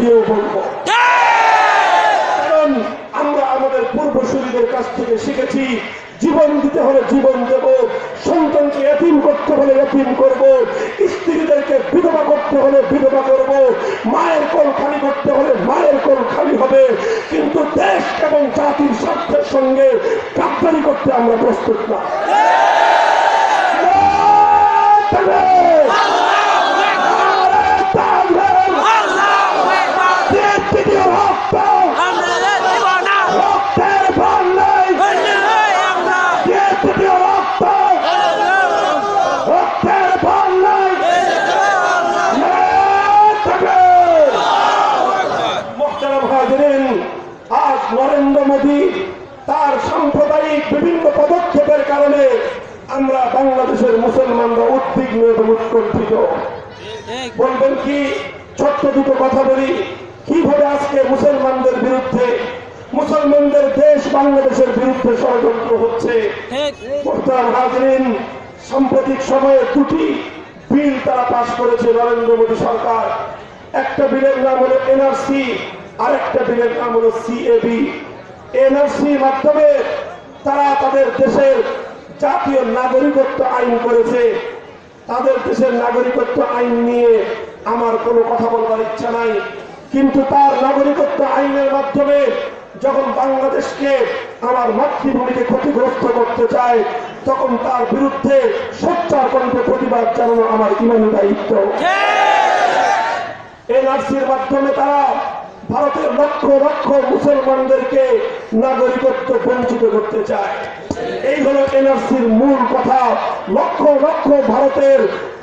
দিয়েও বলবো। কারণ আমরা আমাদের পূর্বসূরীদের কাছ থেকে শিখেছি, জীবন দিতে হলে জীবন দেব, সন্তানকে এতিম করতে হলে এতিম করব, স্ত্রীদেরকে বিধবা করতে হলে বিধবা করব, মায়ের কোল খালি করতে হলে মায়ের কোল খালি হবে, কিন্তু দেশ এবং জাতির স্বার্থের সঙ্গে গাদ্দারি করতে আমরা প্রস্তুত না। আজ নরেন্দ্র মোদী তার সাম্প্রদায়িক বিভিন্ন পদক্ষেপের কারণে আমরা বাংলাদেশের মুসলমানরা উদ্বিগ্ন এবং উৎকণ্ঠিত। বলবেন কি, ছোট্ট দুটো কথা বলি, কিভাবে আজকে মুসলমানদের বিরুদ্ধে, মুসলমানদের দেশ বাংলাদেশের বিরুদ্ধে ষড়যন্ত্র হচ্ছে। সাম্প্রতিক সময়ে দুটি বিল তারা পাশ করেছে নরেন্দ্র মোদী সরকার। একটা বিলের নাম হলো এনআরসি, আর একটা বিলের নাম হলো সিএবি। এনআরসির মাধ্যমে তারা তাদের দেশের জাতীয় নাগরিকত্ব আইন করেছে। তাদের দেশের নাগরিকত্ব আইন নিয়ে আমার কোনো কথা বলবার ইচ্ছা নাই, কিন্তু তার নাগরিকত্ব আইনের মাধ্যমে যখন বাংলাদেশকে, আমার মাতৃভূমিকে ক্ষতিগ্রস্ত করতে চায়, তখন তার বিরুদ্ধে সোচ্চার কণ্ঠে প্রতিবাদ জানানো আমার ইমানি দায়িত্ব। এনআরসির মাধ্যমে তারা ভারতের লক্ষ লক্ষ মুসলমানদেরকে নাগরিকত্ব বঞ্চিত করতে চায়। এই হলো এনআরসির মূল কথা। লক্ষ লক্ষ ভারতের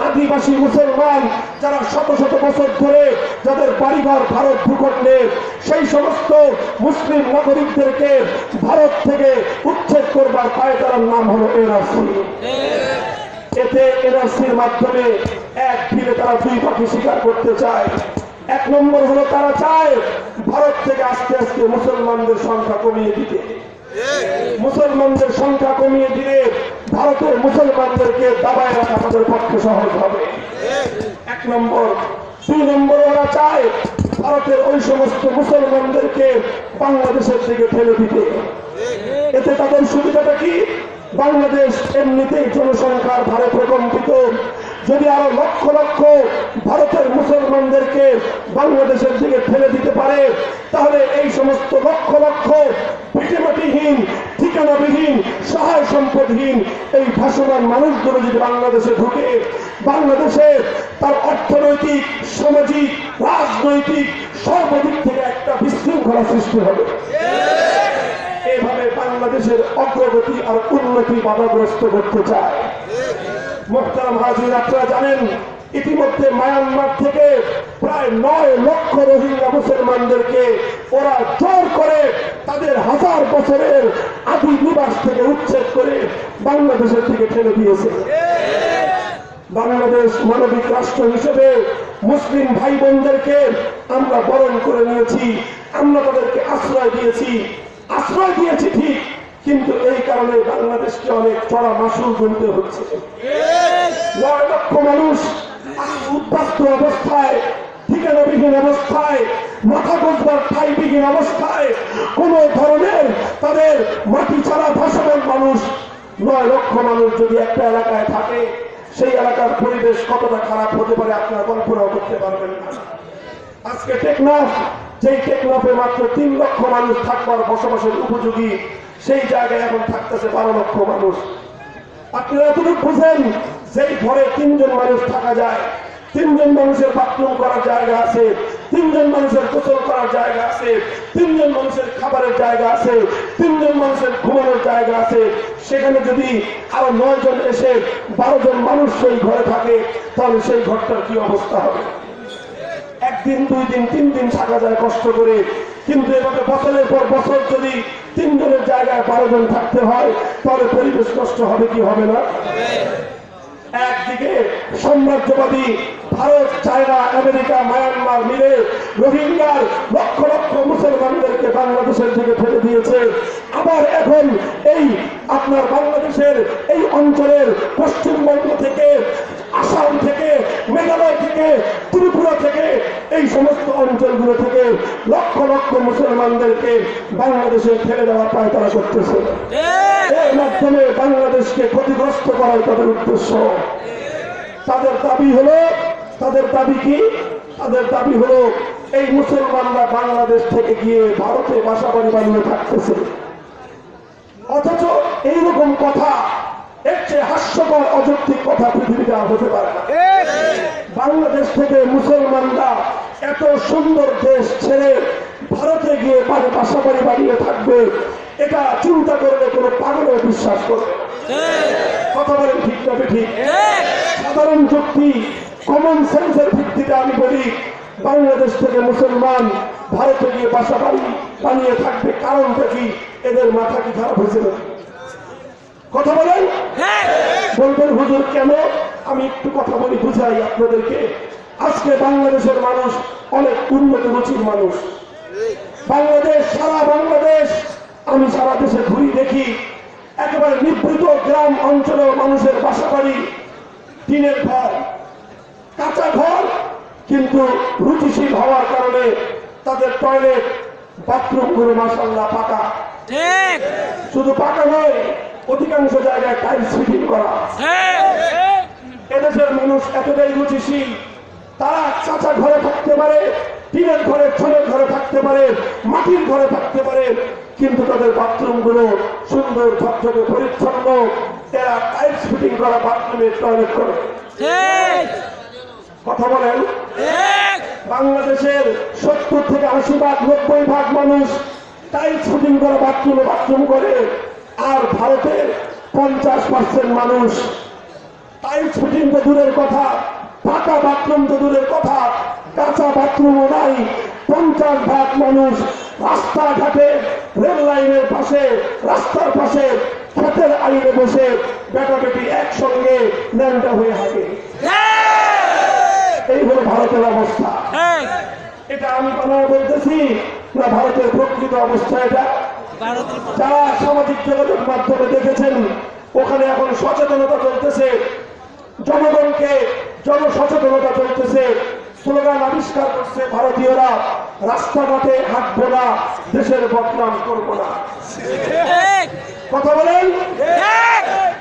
আদিবাসী মুসলমান যারা শত শত বছর ধরে যাদের পরিবার ভারত ভূখণ্ডে, সেই সমস্ত মুসলিম নাগরিকদেরকে ভারত থেকে উচ্ছেদ করবার পায়তারার নাম হলো এনআরসি। এতে এনআরসির মাধ্যমে এক ফিরে তারা দুই পাখি শিকার করতে চায়। এক নম্বর হলো তারা চায় ভারত থেকে আস্তে আস্তে মুসলমানদের সংখ্যা কমিয়ে দিতে। মুসলমানদের সংখ্যা কমিয়ে দিলে ভারতের মুসলমানদেরকে দাবায় রাখা তাদের পক্ষে সহজ হবে, এক নম্বর। দুই নম্বর, ওরা চায় ভারতের ওই সমস্ত মুসলমানদেরকে বাংলাদেশের দিকে ঠেলে দিতে। এতে তাদের সুবিধাটা কি? বাংলাদেশ এমনিতেই জনসংখ্যার ভারে প্রকম্পিত। যদি আরো লক্ষ লক্ষ ভারতের মুসলমানদেরকে বাংলাদেশের দিকে ঠেলে দিতে পারে, তাহলে এই সমস্ত লক্ষ লক্ষ ভিটেমাটিহীন, ঠিকানাবিহীন, সহায় সম্পদহীন এই ভাসমান মানুষগুলো যদি বাংলাদেশে ঢুকে, বাংলাদেশে তার অর্থনৈতিক, সামাজিক, রাজনৈতিক সর্বদিক থেকে একটা বিশৃঙ্খলা সৃষ্টি হবে। এভাবে বাংলাদেশের অগ্রগতি আর উন্নতি বাধাগ্রস্ত করতে চায়। মোহতারাম হাজির, আপনারা জানেন ইতিমধ্যে মায়ানমার থেকে প্রায় 9 লক্ষ রোহিঙ্গা মুসলমানদেরকে ওরা জোর করে তাদের হাজার বছরের আদি নিবাস থেকে উচ্ছেদ করে বাংলাদেশের দিকে ঠেলে দিয়েছে। বাংলাদেশ মানবিক রাষ্ট্র হিসেবে মুসলিম ভাই বোনদেরকে আমরা বরণ করে নিয়েছি, আমরা তাদেরকে আশ্রয় দিয়েছি ঠিক, কিন্তু এই কারণে বাংলাদেশকে অনেক চড়া মাসুল গুনতে হচ্ছে। 9 লক্ষ মানুষ উদ্বাস্ত অবস্থায়, ঠিকানাবিহীন অবস্থায়, মাথা গোজবার ঠাইবিহীন অবস্থায়, কোন ধরনের তাদের মাটি ছাড়া ভাসমান মানুষ 9 লক্ষ মানুষ যদি একটা এলাকায় থাকে, সেই এলাকার পরিবেশ কতটা খারাপ হতে পারে আপনারা কল্পনাও করতে পারবেন না। আজকে টেকনাফ, যেই টেকনাফে মাত্র 3 লক্ষ মানুষ থাকবার বসবাসের উপযোগী, সেই জায়গায় এখন থাকতেছে 12 লক্ষ মানুষ। আপনারা এতটুকু বুঝেন, যেই ঘরে 3 জন মানুষ থাকা যায়, 3 জন মানুষের বাথরুম করার জায়গা আছে, 3 জন মানুষের গোসল করার জায়গা আছে, 3 জন মানুষের খাবারের জায়গা আছে, 3 জন মানুষের ঘুমানোর জায়গা আছে, সেখানে যদি আরো 9 জন এসে 12 জন মানুষ সেই ঘরে থাকে, তাহলে সেই ঘরটার কি অবস্থা হবে? একদিন, 2 দিন, 3 দিন থাকা যায় কষ্ট করে, কিন্তু এভাবে বছরের পর বছর যদি 3 জনের জায়গায় 12 জন থাকতে হয়, তাহলে পরিবেশ নষ্ট হবে কি হবে না? একদিকে সাম্রাজ্যবাদী ভারত, চায়না, আমেরিকা, মায়ানমার মিলে রোহিঙ্গার লক্ষ লক্ষ মুসলমানদেরকে বাংলাদেশের দিকে ঠেলে দিয়েছে। আবার এখন এই আপনার বাংলাদেশের এই অঞ্চলের পশ্চিমবঙ্গ থেকে আসাম থেকে, মেঘালয় থেকে, ত্রিপুরা থেকে, এই সমস্ত অঞ্চলগুলো থেকে লক্ষ লক্ষ মুসলমানদেরকে বাংলাদেশে ফেলে দেওয়ার পায়তারা করতেছে। এর মাধ্যমে বাংলাদেশকে ক্ষতিগ্রস্ত করাই তাদের উদ্দেশ্য। তাদের দাবি কি? তাদের দাবি হলো এই মুসলমানরা বাংলাদেশ থেকে গিয়ে ভারতে বাসা বাড়ি বানিয়ে থাকতেছে। অথচ এইরকম কথা, এর চেয়ে হাস্যকর অযৌক্তিক কথা পৃথিবীতে আর হতে পারে না। বাংলাদেশ থেকে মুসলমানরা এত সুন্দর দেশ ছেড়ে ভারতে গিয়ে বাসা বাড়ি বানিয়ে থাকবে, এটা চিন্তা করলে কোনো পাগলও বিশ্বাস করবে। কথা বলেন ঠিক না ঠিক? সাধারণ যুক্তি, কমন সেন্সের ভিত্তিতে আমি বলি, বাংলাদেশ থেকে মুসলমান ভারতে গিয়ে বাসা বাড়ি বানিয়ে থাকবে, কারণটা কি? এদের মাথা কি খারাপ হয়েছিল? কথা বলেন। বলবেন হুজুর কেন? আমি একটু কথা বলি, বুঝাই আপনাদেরকে। আজকে বাংলাদেশের মানুষ অনেক উন্নত রুচির মানুষ। বাংলাদেশ, সারা বাংলাদেশ আমি সারা দেশে ঘুরি, দেখি একেবারে নিভৃত গ্রাম অঞ্চলের মানুষের বাসা বাড়ি টিনের ঘর, কাঁচা ঘর, কিন্তু রুচিশীল হওয়ার কারণে তাদের টয়লেট বাথরুম গুলো মাশাআল্লাহ পাকা। শুধু পাকা নয়, অধিকাংশ জায়গায় টাইলস ফিটিং করা। এদেশের মানুষ এতটাই রুচিশীল, তারা কাঁচা ঘরে থাকতে পারে, টিনের ঘরে, ছোলের ঘরে থাকতে পারে, মাটির ঘরে থাকতে পারে, কিন্তু তাদের বাথরুম গুলো সুন্দর ঝকঝকে পরিচ্ছন্ন। এরা টাইলস ফিটিং করা বাথরুমে টয়লেট করে। কথা বলেন। বাংলাদেশের 70 থেকে 80% 90% মানুষ টাইলস ফিটিং করা বাথরুমে বাথরুম করে, আর ভারতের 50% মানুষ টাইলস ফিটিং তো দূরের কথা, পাকা বাথরুম তো দূরের কথা, কাঁচা বাথরুমও নাই। 50% মানুষ রাস্তাঘাটে, রেল লাইনের পাশে, রাস্তার পাশে, ক্ষেতের আইনে বসে বেটা বেটি একসঙ্গে ন্যাংটা হয়ে থাকে। এই হলো ভারতের অবস্থা। এটা আমি বানায় বলতেছি না, ভারতের প্রকৃত অবস্থা এটা। যারা সামাজিক যোগাযোগ মাধ্যমে দেখেছেন, ওখানে এখন সচেতনতা চলতেছে, জনগণকে জনসচেতনতা চলতেছে, স্লোগান আবিষ্কার করছে ভারতীয়রা, রাস্তাঘাটে হাঁটবো না, দেশের বদনাম করবো না। কথা বলেন।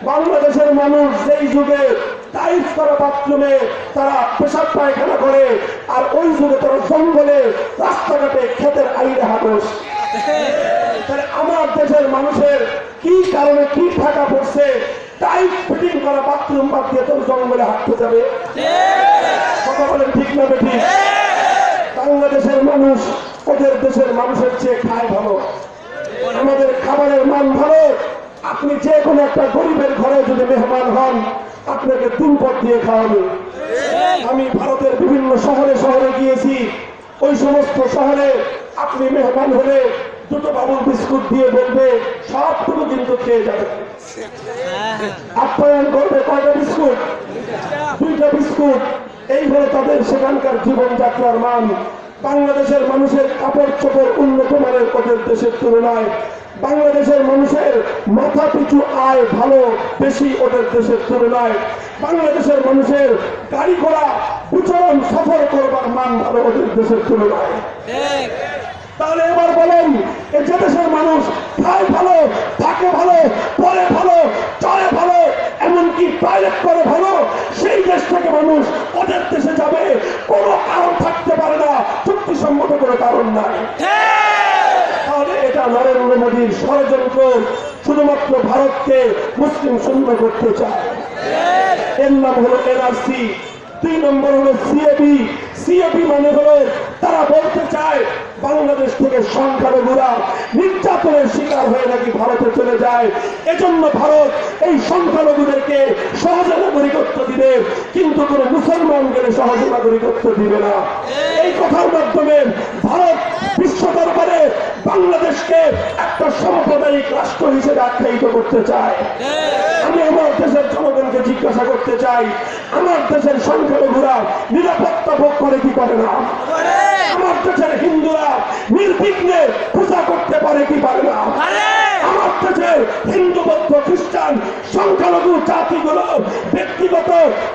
বাংলাদেশের মানুষ যেই যুগে টাইলস করা বাথরুমে তারা পেশাব পায়খানা করে, আর ওই যুগে তারা জঙ্গলে, রাস্তাঘাটে, ক্ষেতের আইরে হাঁটস। তাহলে আমার দেশের মানুষের কি কারণে কি থাকা পড়ছে? টাইলস ফিটিং করা বাথরুম বাদ দিয়ে তোর জঙ্গলে হাঁটতে যাবে? কথা বলেন ঠিক না বেঠি? বাংলাদেশের মানুষ ওদের দেশের মানুষের চেয়ে খায় ভালো, আমাদের খাবারের মান ভালো। আপনি যে কোনো একটা গরিবের ঘরে যদি মেহমান হন, আপনাকে 3 পদ দিয়ে খাওয়াবে। আমি ভারতের বিভিন্ন শহরে শহরে গিয়েছি, ওই সমস্ত শহরে আপনি মেহমান হলে 2টো বাবুল বিস্কুট দিয়ে বলবে সবটুকু কিন্তু খেয়ে যাবে। আপ্যায়ন করবে কয়টা বিস্কুট? 2টা বিস্কুট। এই হলো তাদের সেখানকার জীবনযাত্রার মান। বাংলাদেশের মানুষের কাপড় চোপড় উন্নত মানের ওদের দেশের তুলনায়। বাংলাদেশের মানুষের মাথা পিছু আয় ভালো, বেশি ওদের দেশের তুলনায়। বাংলাদেশের মানুষের গাড়ি ঘোড়া উচ্চারণ সফর করবার মান ভালো ওদের দেশের তুলনায়। তাহলে এবার বলেন, এই যে দেশের মানুষ খায় ভালো, থাকে ভালো, পরে ভালো, চলে ভালো, এমনকি টয়লেট করে ভালো, সেই দেশ থেকে মানুষ ওদের দেশে যাবে, কোনো কারণ থাকতে পারে না, চুক্তিসম্মত কোনো কারণ নাই। তাহলে এটা নরেন্দ্র মোদীর ষড়যন্ত্র, শুধুমাত্র ভারতকে মুসলিম শূন্য করতে চায়। এর নাম হলো এনআরসি। 2 নম্বর হলো সিএবি। সিএবি মানে হলো তারা বলতে চায় বাংলাদেশ থেকে সংখ্যালঘুরা নির্যাতনের শিকার হয়ে নাকি ভারতে চলে যায়, এজন্য ভারত এই সংখ্যালঘুদেরকে সহজে নাগরিকত্ব দিবে, কিন্তু কোন মুসলমান গেলে সহজে নাগরিকত্ব দিবে না। এই কথার মাধ্যমে ভারত বিশ্ব দরবারে বাংলাদেশকে একটা সাম্প্রদায়িক রাষ্ট্র হিসেবে আখ্যায়িত করতে চায়। আমি আমার দেশের জনগণকে জিজ্ঞাসা করতে চাই, আমার দেশের সংখ্যালঘুরা নিরাপত্তা ভোগ করে কি করে না? আমার দেশের হিন্দুরা নির্বিঘ্নে পূজা করতে পারে কি পারে না? আমার দেশে ভারতের হিন্দু বৌদ্ধ খ্রিস্টান সংখ্যালঘু জাতিগুলো ব্যক্তিগত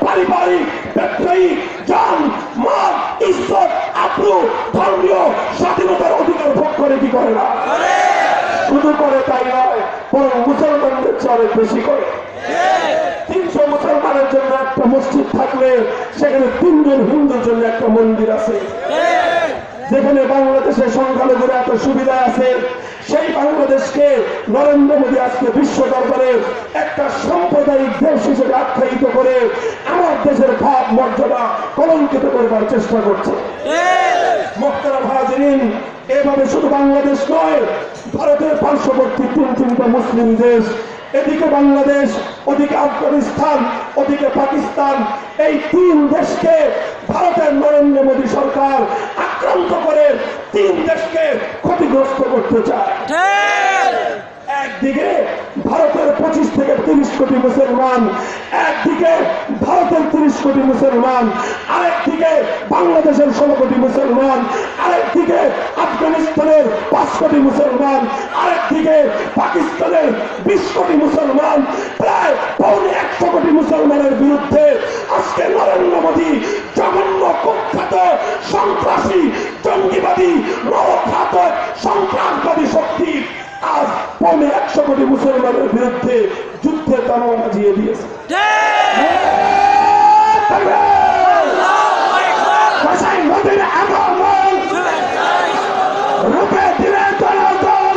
পারিবারিক ব্যবসায়িক জন মত ইজ্জত আব্রু ধর্মীয় স্বাধীনতার অধিকার ভোগ করে কি করে না? শুধু করে তাই নয়, বরং মুসলমানদের চেয়ে অনেক বেশি করে। 300 মুসলমানের জন্য একটা মসজিদ থাকলে সেখানে 3 জন হিন্দুর জন্য একটা মন্দির আছে। যেখানে বাংলাদেশের সংখ্যালঘুরা এত সুবিধা আছে, সেই বাংলাদেশকে নরেন্দ্র মোদী আজকে বিশ্ব দরবারে একটা সাম্প্রদায়িক দেশ হিসেবে আখ্যায়িত করে আমার দেশের ভাব মর্যাদা কলঙ্কিত করবার চেষ্টা করছে। মোহতারাম হাজিরিন, এভাবে শুধু বাংলাদেশ নয়, ভারতের পার্শ্ববর্তী 3টা মুসলিম দেশ, এদিকে বাংলাদেশ, ওদিকে আফগানিস্তান, ওদিকে পাকিস্তান, এই 3 দেশকে ভারতের নরেন্দ্র মোদী সরকার আক্রান্ত করে 3 দেশকে ক্ষতিগ্রস্ত করতে চায়। একদিকে ভারতের 25 থেকে 30 কোটি মুসলমান, একদিকে ভারতের 30 কোটি মুসলমান, আরেকদিকে বাংলাদেশের 16 কোটি মুসলমান, আরেকদিকে আফগানিস্তানের 5 কোটি মুসলমান, আরেকদিকে পাকিস্তানের 20 কোটি মুসলমান, প্রায় 150 কোটি মুসলমানের বিরুদ্ধে আজকে নরেন্দ্র মোদী জঘন্য কুখ্যাত সন্ত্রাসী জঙ্গিবাদী নরঘাতক সন্ত্রাসবাদী শক্তি আজ 150 কোটি মুসলমানের বিরুদ্ধে যুদ্ধের তামাম বাজিয়ে দিয়েছে। নদীর আগমন রূপে দিলে জনগণ,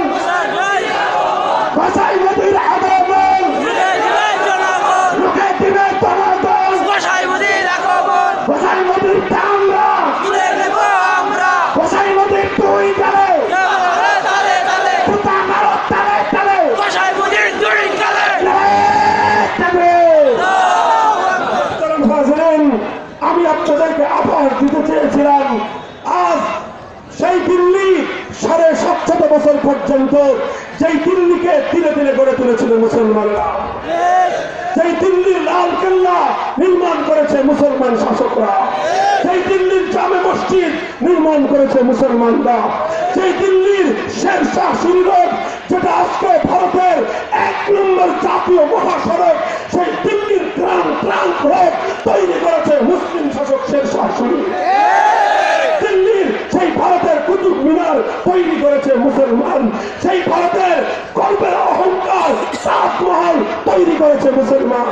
নদীর আগমন রূপে দিলে জনগণ, নদীর আমরা নদীর তুই গেলে আমি আপনাদেরকে আবার দিতে চেয়েছিলাম, আজ সেই দিল্লি 750 বছর পর্যন্ত যেই দিল্লিকে ধীরে ধীরে গড়ে তুলেছিল মুসলমানরা, সেই দিল্লির লাল কেল্লা নির্মাণ করেছে মুসলমান শাসকরা, সেই দিল্লির জামে মসজিদ নির্মাণ করেছে মুসলমানরা, সেই দিল্লির শেরশাহ সুরি রোড, যেটা আজকে ভারতের 1 নম্বর জাতীয় মহাসড়ক, সেই দিল্লির ট্রাঙ্ক রোড তৈরি করেছে মুসলিম শাসক শেরশাহ সুরি। দিল্লির সেই ভারতের কুতুব মিনার তৈরি করেছে মুসলমান, সেই ভারতের গর্বের অহংকার তাজমহল তৈরি করেছে মুসলমান।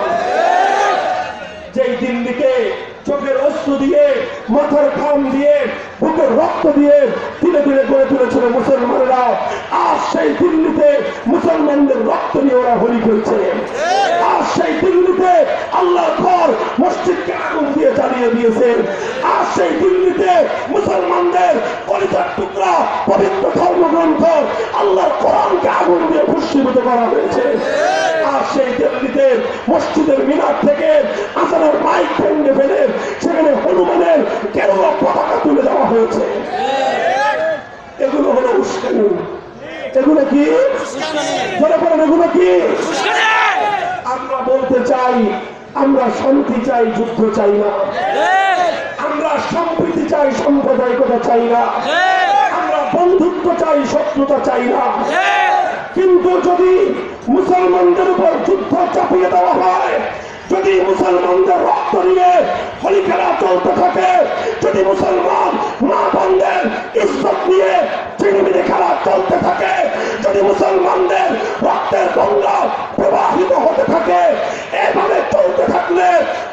যেই দিল্লিকে চোখের অশ্রু দিয়ে, মাথার ঘাম দিয়ে, বুকের রক্ত দিয়ে ধীরে ধীরে গড়ে তুলেছিল মুসলমানেরা, আজ সেই দিল্লিতে মুসলমানদের রক্ত নিয়ে ওরা হোলি খেলছে। আজ সেই দিল্লিতে আল্লাহর ঘর মসজিদকে আগুন দিয়ে জ্বালিয়ে দিয়েছে। আজ সেই দিল্লিতে মুসলমানদের কলিজার টুকরা পবিত্র ধর্মগ্রন্থ আল্লাহর কোরআনকে আগুন দিয়ে ভস্মীভূত করা হয়েছে। আর সেই দিল্লিতে মসজিদের মিনার থেকে আজানের মাইক ভেঙে ফেলে সেখানে হনুমানের গেরুয়া পতাকা তুলে দেওয়া হয়েছে। এগুলো হলো উস্কানি। এগুলো কি ধরে পড়েন? এগুলো কি? আমরা বলতে চাই, আমরা শান্তি চাই, যুদ্ধ চাই না। আমরা সম্প্রীতি চাই, সাম্প্রদায়িকতা চাই না। আমরা বন্ধুত্ব চাই, শত্রুতা চাই না। কিন্তু যদি মুসলমানদের উপর যুদ্ধ চাপিয়ে দেওয়া হয়, যদি মুসলমানদের রক্ত নিয়ে হোলি খেলা চলতে থাকে, যদি মুসলমান মা বোনদের ইজ্জত নিয়ে চিনিমিনি খেলা চলতে থাকে, যদি মুসলমানদের রক্তের গঙ্গা প্রবাহিত হতে থাকে, এভাবে চলতে থাকলে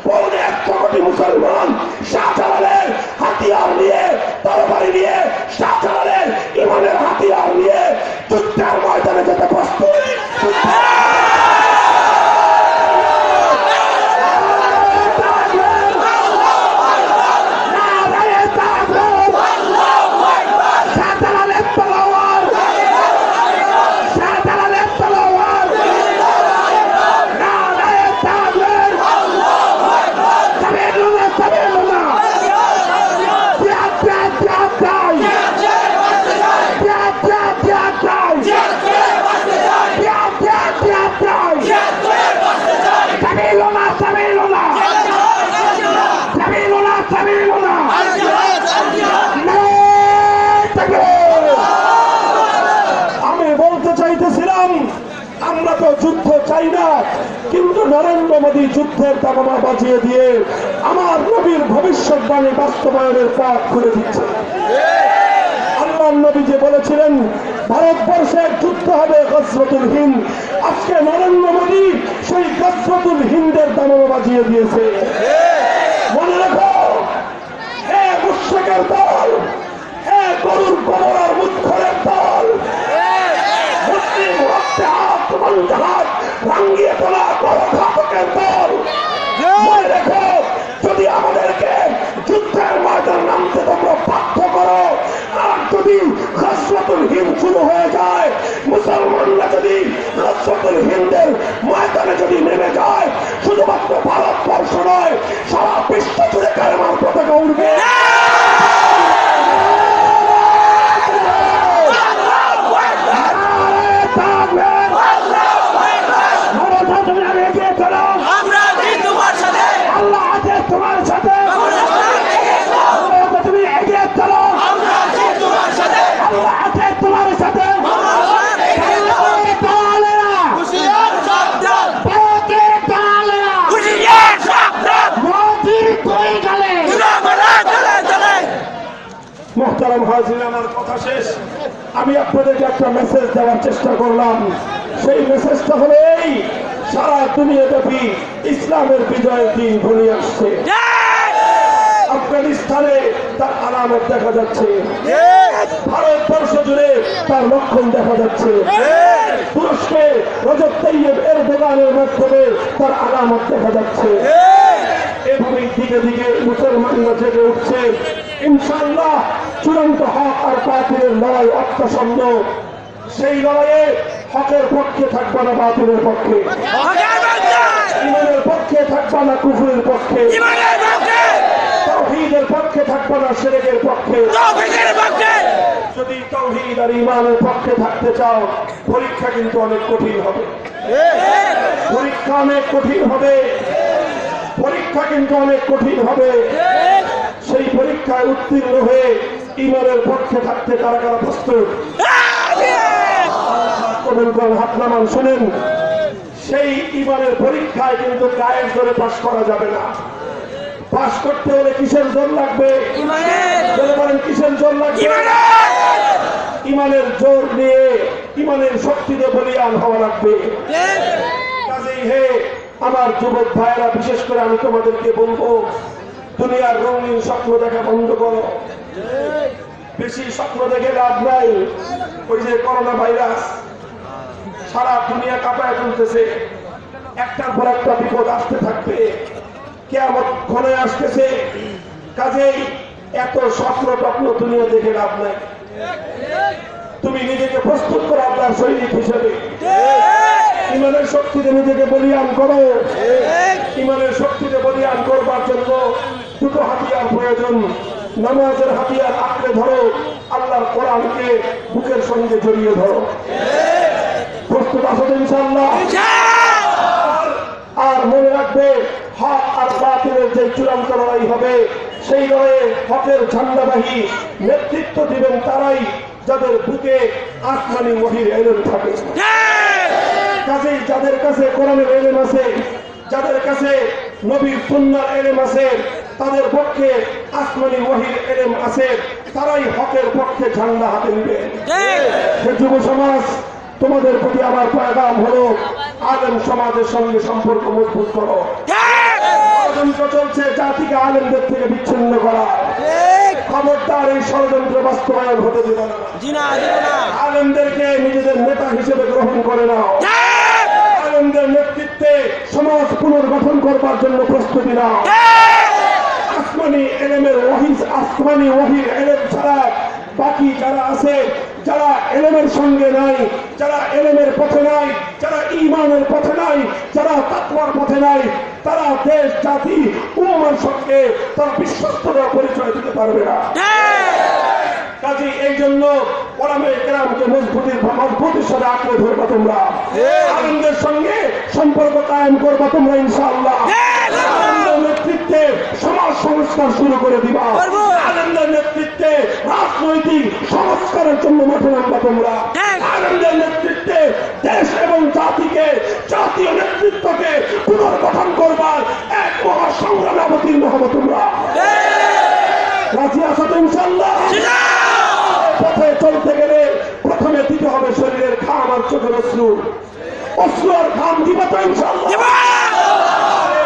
150 কোটি মুসলমান শাহজালালের হাতিয়ার নিয়ে, তরবারি নিয়ে, শাহজালালের ইমানের হাতিয়ার নিয়ে যুদ্ধের ময়দানে যেতে প্রস্তুত। নরেন্দ্র মোদী যুদ্ধের দামামা বাজিয়ে দিয়ে আমার নবীর ভবিষ্যৎবাণী বাস্তবায়নের পথ খুলে দিচ্ছে। আল্লাহর নবী যে বলেছিলেন ভারতবর্ষে যুদ্ধ হবে গজওয়াতুল হিন্দ, আজকে নরেন্দ্র মোদী সেই গজওয়াতুল হিন্দের দামামা বাজিয়ে দিয়েছে। মনে রাখো, হে মুশরিকের দল, হে গরুর গোবর আর মুখরের দল, মুসলিম রক্তে হাত বন্ধ হাত ভাঙ্গিয়ে তোলা ঘাতকের দল, মনে রেখো, যদি আমাদেরকে যুদ্ধের ময়দান নামতে তোমরা বাধ্য করো, আর যদি গজওয়াতুল হিন্দ শুরু হয়ে যায়, মুসলমানরা যদি গজওয়াতুল হিন্দের ময়দানে যদি নেমে যায়, শুধুমাত্র ভারতবর্ষ নয়, সারা বিশ্ব জুড়ে কালেমার পতাকা উঠবে। মোহতারাম হাজির, আমার কথা শেষ। আমি আপনাদেরকে একটা মেসেজ দেওয়ার চেষ্টা করলাম। সেই মেসেজটা হলো এই, সারা দুনিয়াব্যাপী ইসলামের বিজয়ের দিন ঘনিয়ে আসছে। আফগানিস্তানে তার আলামত দেখা যাচ্ছে, ভারতবর্ষ জুড়ে তার লক্ষণ দেখা যাচ্ছে, তুরস্কে রজব তাইয়েব এরদোগানের মাধ্যমে তার আলামত দেখা যাচ্ছে। এভাবেই দিকে দিকে মুসলমানরা জেগে উঠছে। ইনশাআল্লাহ চূড়ান্ত হক আর বাতিলের লড়াই অর্থসম্য। সেই লড়াইয়ে হকের পক্ষে থাকবে না বাতিলের পক্ষে, ইমানের পক্ষে থাকবে না কুফরের পক্ষে, তাওহীদের পক্ষে থাকবে না শিরকের পক্ষে। যদি তাওহীদ আর ইমানের পক্ষে থাকতে চাও, পরীক্ষা কিন্তু অনেক কঠিন হবে, পরীক্ষা অনেক কঠিন হবে, পরীক্ষা কিন্তু অনেক কঠিন হবে। সেই পরীক্ষায় উত্তীর্ণ হয়ে ইমানের পক্ষে থাকতে কারা কারা প্রস্তুত? হাত নামান। শুনেন, সেই ইমানের পরীক্ষায় কিন্তু গায়ের জোরে পাশ করা যাবে না। পাশ করতে হলে কিসের জোর লাগবে? বলেন কিসের জোর লাগবে? ইমানের জোর নিয়ে, ইমানের শক্তিতে বলিয়ান হওয়া লাগবে। কাজেই হে আমার যুবক ভাইয়েরা, বিশেষ করে আমি তোমাদেরকে বলবো, দুনিয়ার রঙিন স্বপ্ন দেখা বন্ধ করো। বেশি স্বপ্ন দেখে লাভ নাই। ওই যে করোনা ভাইরাস সারা দুনিয়া কাঁপায় তুলতেছে, একটার পর একটা বিপদ আসতে থাকবে, কিয়ামত ঘনে আসতেছে। কাজেই এত স্বপ্ন টপ্ন দুনিয়া দেখে লাভ নাই। তুমি নিজেকে প্রস্তুত করো আপনার সৈনিক হিসেবে, ইমানের শক্তিতে নিজেকে বলিয়ান করো। ইমানের শক্তিতে বলিয়ান করবার জন্য দুটো হাতিয়ার প্রয়োজন। নামাজের হাতিয়ার আঁকড়ে ধরো, আল্লাহর কোরআনকে বুকের সঙ্গে জড়িয়ে ধরো। প্রস্তুত আছো তো ইনশাআল্লাহ? আর মনে রাখবে, হক আর বাতিলের যে চূড়ান্ত লড়াই হবে, সেই লড়াইয়ে হকের ঝান্ডাবাহী নেতৃত্ব দিবেন তারাই যাদের বুকে আসমানি ওহীর ইলম থাকে। কাজেই যাদের কাছে কোরআনের ইলম আছে, যাদের কাছে নবীর সুন্নাহর ইলম আছে, তাদের পক্ষে আসমানি ওহীর ইলম আছে, তারাই হকের পক্ষে ঝান্ডা হাতে নেবে। যুব সমাজ, তোমাদের প্রতি আমার পয়গাম হলো, আলেম সমাজের সঙ্গে সম্পর্ক মজবুত করো। ষড়যন্ত্র চলছে জাতিকে আলেমদের থেকে বিচ্ছিন্ন করা। খবরদার এই ষড়যন্ত্র বাস্তবায়ন হতে দেবে না। আলেমদেরকে নিজেদের নেতা হিসেবে গ্রহণ করে নাও। আলেমদের নেতৃত্বে সমাজ পুনর্গঠন করবার জন্য প্রস্তুতি নাও। আসমানি ইলমের ওহী, আসমানি ওহীর ইলম ছাড়া বাকি যারা আছে, যারা ইলমের সঙ্গে নাই, যারা ইলমের পথে নাই, যারা ঈমানের পথে নাই, যারা তাকওয়ার পথে নাই, তারা দেশ জাতি উম্মার সঙ্গে তারা বিশ্বস্ততার পরিচয় দিতে পারবে না। কাজেই এই জন্য ওলামায়ে কেরামকে মজবুতির সাথে আঁকড়ে ধরবা তোমরা। আলেমদের সঙ্গে সম্পর্ক কায়েম করবা তোমরা ইনশাআল্লাহ। নেতৃত্বে সমাজ সংস্কার শুরু করে দিবা, আলেমদের নেতৃত্বে রাজনৈতিক সংস্কারের জন্য মাঠে নামবা তোমরা, আলেমদের নেতৃত্বে দেশ এবং জাতিকে, জাতীয় নেতৃত্বকে পুনর্গঠন করবার এক মহা সংগ্রামে অবতীর্ণ হবো তোমরা। রাজি আছো তো ইনশাআল্লাহ? পথে চলতে গেলে প্রথমে দিতে হবে শরীরের ঘাম আর চোখের অশ্রু, অশ্রু আর ঘাম দিবা তো ইনশাআল্লাহ?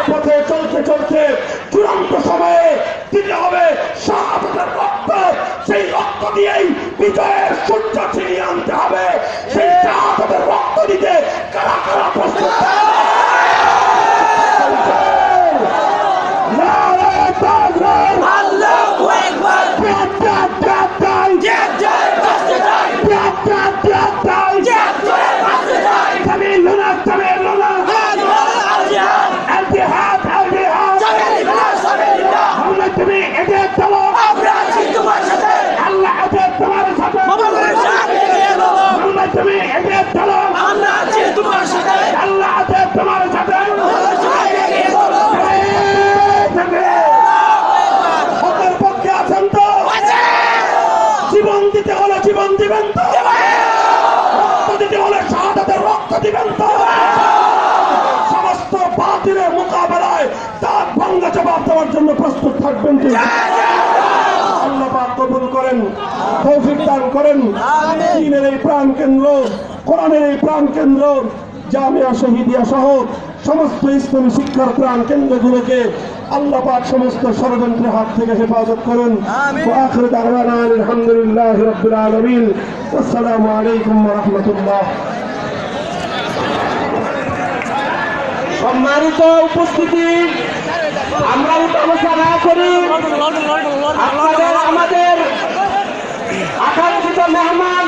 পথে চলতে চলতে চূড়ান্ত সময়ে দিতে হবে শাহাদাতের রক্ত, সেই রক্ত দিয়েই বিজয়ের সূর্য ছিনিয়ে আনতে হবে। সেই শাহাদাতের রক্ত দিতে কারা কারা প্রস্তুত? জীবন দিতে হলে জীবন দিবেন তো? রক্ত দিতে হলে শাহাদাতের রক্ত দিবেন তো? সমস্ত বাতিলের মোকাবেলায় তার ভাঙ্গা জবাব দেওয়ার জন্য প্রস্তুত থাকবেন তো? আল্লাহ পাক কবুল করেন, তৌফিক দান করেন। দ্বীনের এই প্রাণ কেন্দ্র, কোরআনের এই প্রাণ কেন্দ্র, জামিয়া শহীদিয়া সহ সমস্ত ইসলামী শিক্ষার প্রাণ কেন্দ্রগুলোকে আল্লাহ পাক সমস্ত ষড়যন্ত্রের হাত থেকে হেফাজত করুন। ওয়া আখিরু দাওয়ানা আলহামদুলিল্লাহি রাব্বিল আলামিন। আসসালামু আলাইকুম ওয়া রাহমাতুল্লাহ। সম্মানিত উপস্থিতি, আমরা উঠাবসা না করি, আপনাদের আমাদের আকাঙ্ক্ষিত মেহমান